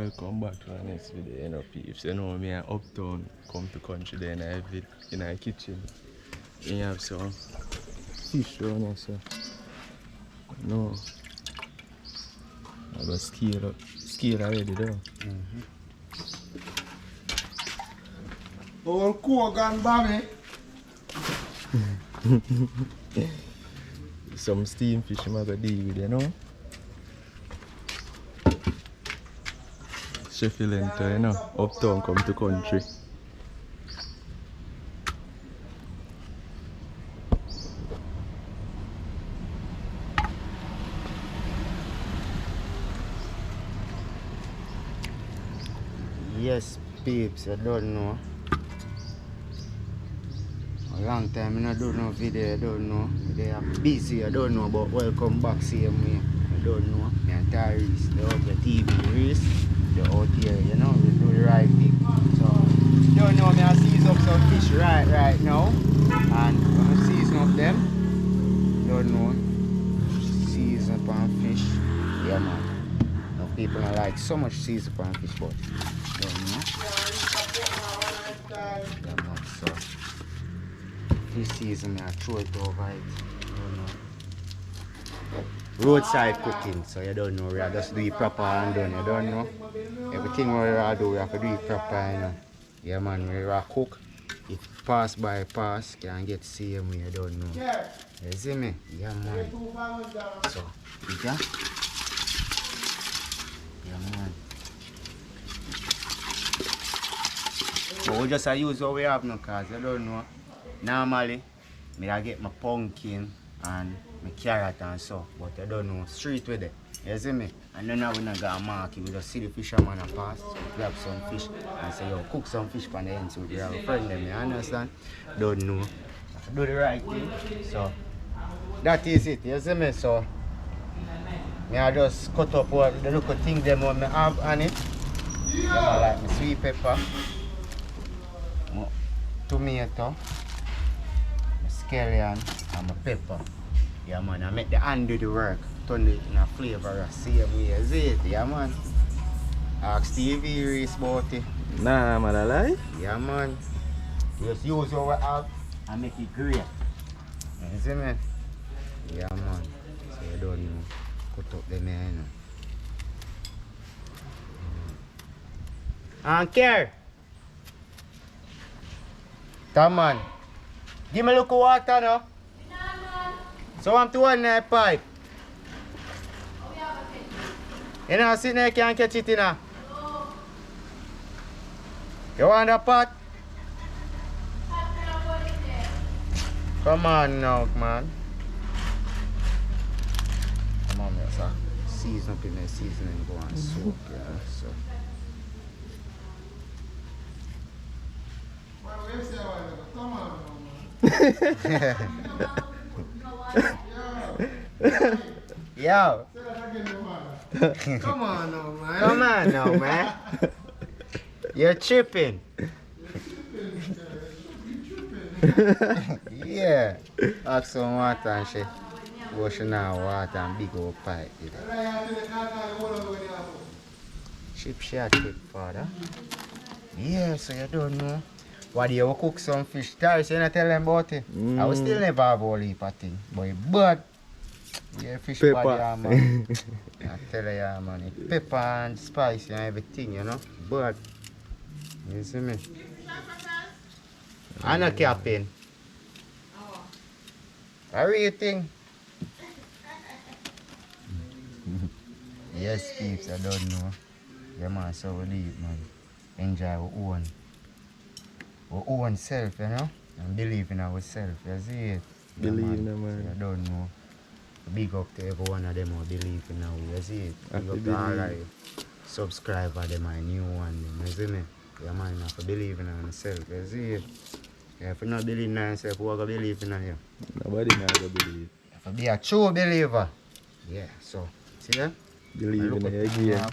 Welcome back to our next video, you know, peeps. You know me, I uptown, come to country, then I have it in our kitchen. We have some fish around here, so no, I got scale already though. All cook and Bobby. Some steam fish I'm gonna deal with, you know. Sheffield, you know, uptown come to country. Yes, peeps, I don't know. A long time I don't know video, I don't know. They are busy, I don't know, but welcome back same way. I don't know. Me and Tvrece, they out the Tvrece, they out here, you know, we do the right thing. So, don't know, me I season up some fish right now. And when I season up them, don't know, season up on fish, yeah man. Now people are like so much season up on fish, but don't know. Yeah man, so this season I throw it over it. Don't know. Roadside cooking, so you don't know, we are just do it proper and done, you don't know. Everything we are do, we have to do it proper, you know. Yeah man, we are cook. If pass by pass, can get same way, you don't know. You see me? Yeah man. So, yeah. Yeah man. But we just use what we have now, cause you don't know. Normally, I get my pumpkin and my carrot and so, but I don't know, street with it. You see me? And then now we not got a market, we just see the fisherman and pass, so grab some fish and say, yo, cook some fish for the end, so we have a friend them, you understand? Don't know. Do the right thing. So, that is it, you see me? So, I just cut up what the little thing them what I have on it. I like my sweet pepper, my tomato, scallion and my pepper. Yeah man, I make the hand do the work. Turn it in a flavor the same way as it. Yeah man. Ask Tvrece about it. Nah man, I lie. Yeah man. Just use what we have and make it great. You see me? Yeah man. So you don't know. Cut up them here, you know. And care. Come on. Give me a look of water now. So I'm to one pipe. You know, sit there, can't catch it in there. You want a pot? Come on now, man. Come on, sir. Season up in the seasoning, go and soak, yeah. So. Come on, yo. Come on now, man. Come on now, man. You're tripping. Yeah. Ask some water and shit. Washing out water and big old pipe. Chip shot it, father. Yeah, so you don't know. What do you cook some fish? Tvrece, you not tell them about it? I will still never have all heap of thing. But bad. Yeah, fish Pepper. bad, yeah, man. I tell you, yeah, man. It's pepper and spice and everything, you know. But, you see me? I'm not capping. How are you think? Yes, peeps, I don't know. Yeah, man, so we leave, man. Enjoy our own self, you know? And believe in ourselves, you see it? Believe in them, man. So I don't know. Big up to every one of them who believe in now, you see it? Big up to all right. Subscriber them and new one, you see me? Yeah man, you have to believe in yourself, you see it? Yeah, if you not believe in yourself, who are going to believe in you? Nobody not going to believe. You have to be a true believer. Yeah, so, see that? Believe in it again.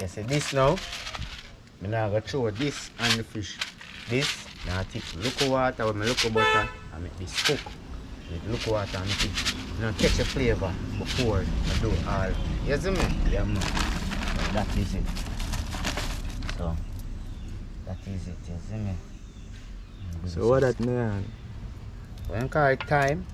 You see this now? I'm now going to throw this and the fish. This, now I take local water with my local butter and make this cook with local water and fish. Now catch the flavor before I do all. You see me? Yeah, man. That is it. So, that is it. You see me? So what that mean? We call it thyme.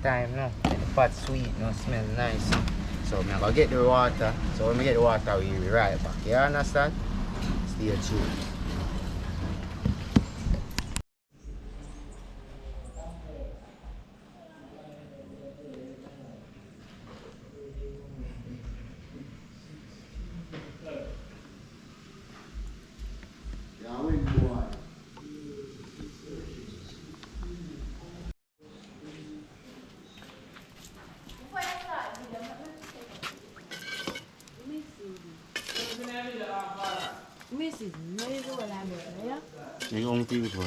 Thyme, no. The pot sweet, no, smell nice. So I'm gonna get the water. So when we get the water, we'll be right back. You understand? Stay tuned. Mrs. No, you go like that, yeah? You only feel it for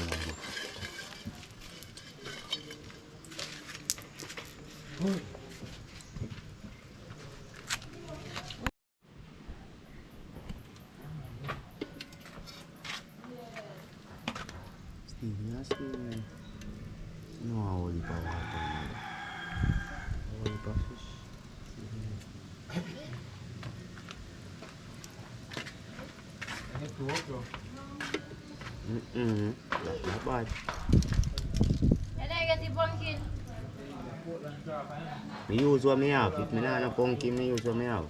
Steve, no, I will eat water. I will eat fish. That's not bad. And I get the pumpkin. I use what I have. If I don't have a pumpkin, I use what I have.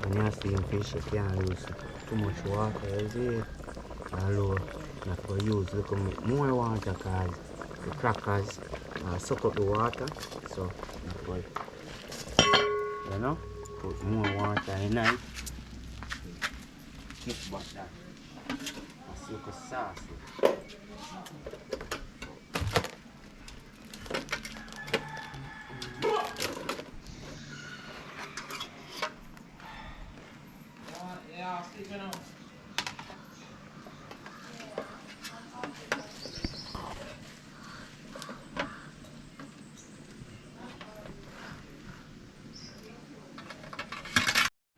When you steam fish, you can't use too much water, you see? Although, you have to use a little bit more water because the crackers suck up the water. So, you know, put more water in it. Keep back that. That's look saucy.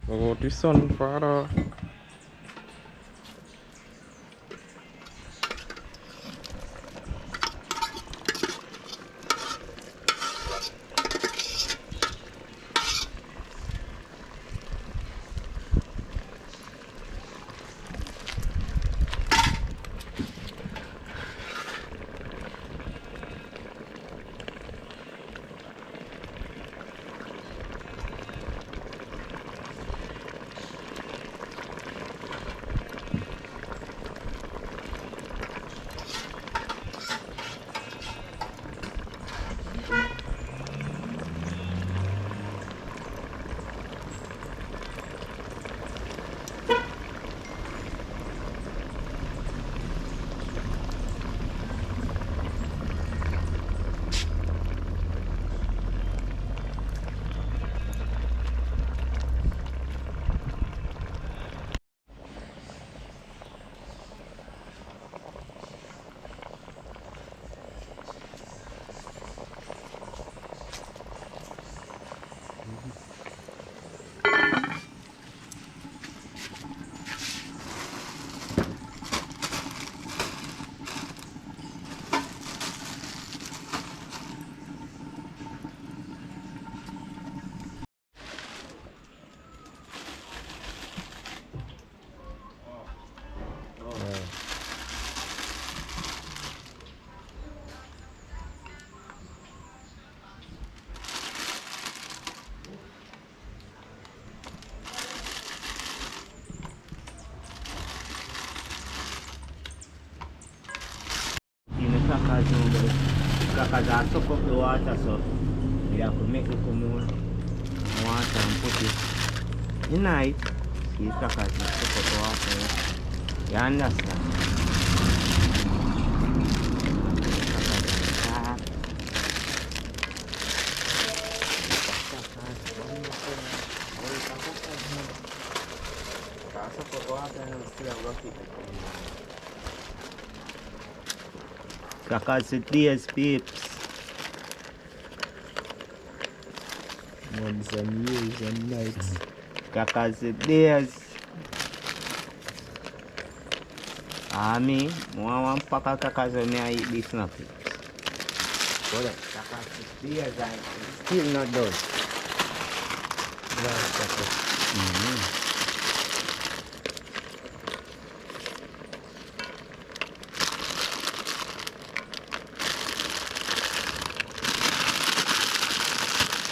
Go to sun, father. No, but crackers are suck up the water, so we have to make it come more water and put it in it. See crackers not suck up the water. You understand? Crackers with days, peeps. Months and years and nights. Crackers with days. Me want one pack of crackers when I eat this now, peeps. But crackers with days and still not done. Glass crackers.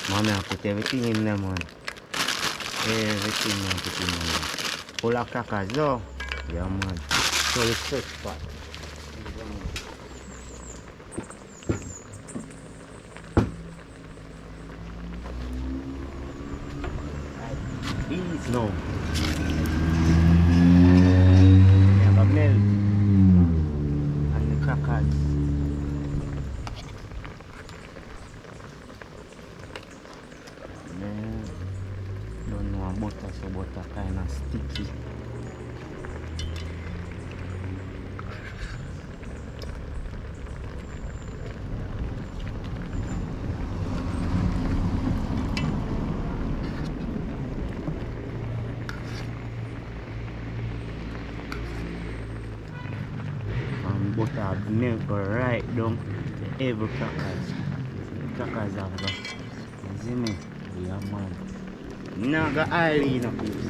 Mommy, I put everything in there, man. Everything I put in there. Full of crackers, though. Yeah, man. So it's fresh pot. These now. They have a milk. And the crackers. Don't know butter, so butter kind of sticky. And butter milk go right down to every crackers. The crackers have got. You see me? Yeah, man. Now got oil in a piece.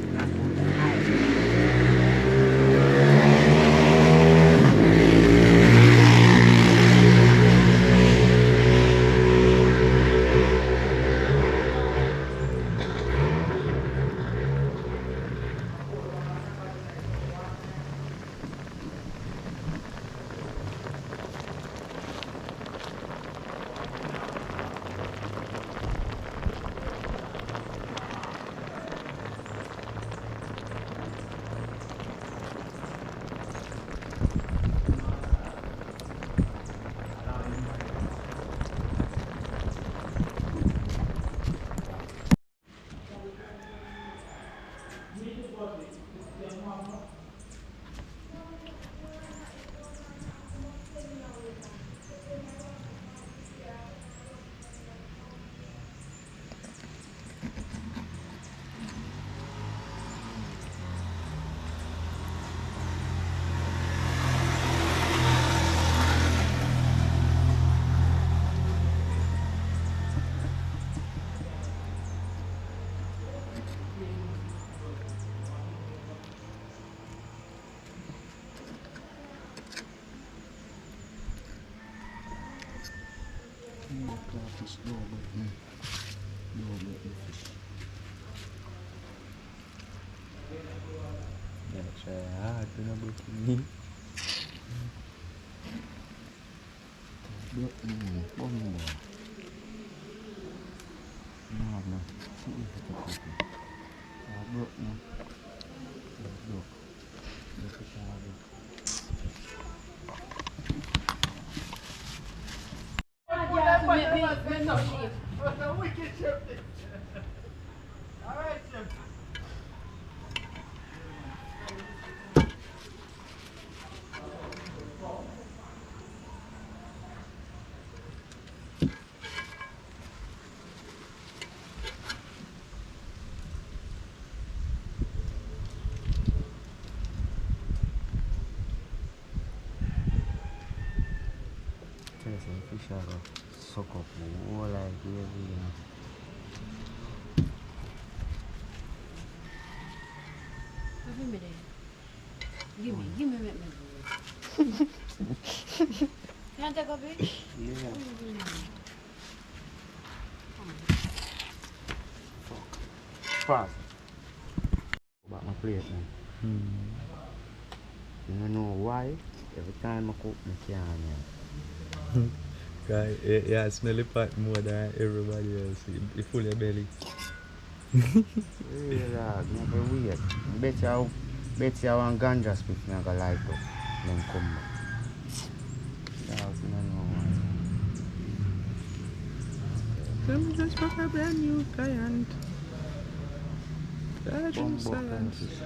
Fish, no, but the fish. Yeah, try hard to know about me. One more. No. See if it's a cookie. Look. Look at that. Wicked chef. Alright, chef. Some fish are suck up all like gravy, you know. Give me, make me. Can I take a bit? Yeah. Fast. Back my plate now. You know why? Every time I cook, I can't. Guy, yeah, smell the pot more than everybody else. You full your belly. Yeah, dog, never weird. Bet you want ganja spit, me go light up. Then come back. Dog, you don't know why. Let me just fuck a brand new client. Bumbo Science. classes.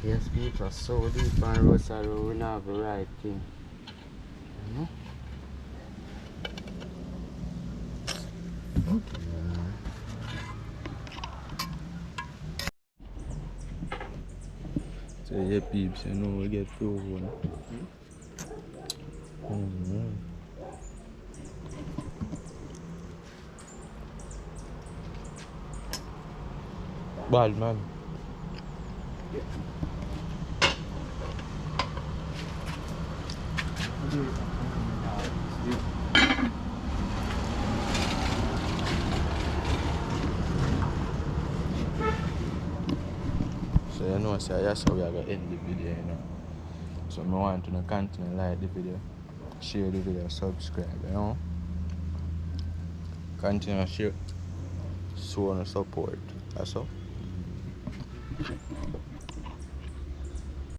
Yes, people are so deep on Rosary, we don't have the right thing. You know? So yeah, peeps, you know we get through one. Bad man. So you know, so that's how we are gonna end the video, you know. So I want to continue like the video, share the video, subscribe, you know. Continue share, show and support. That's all.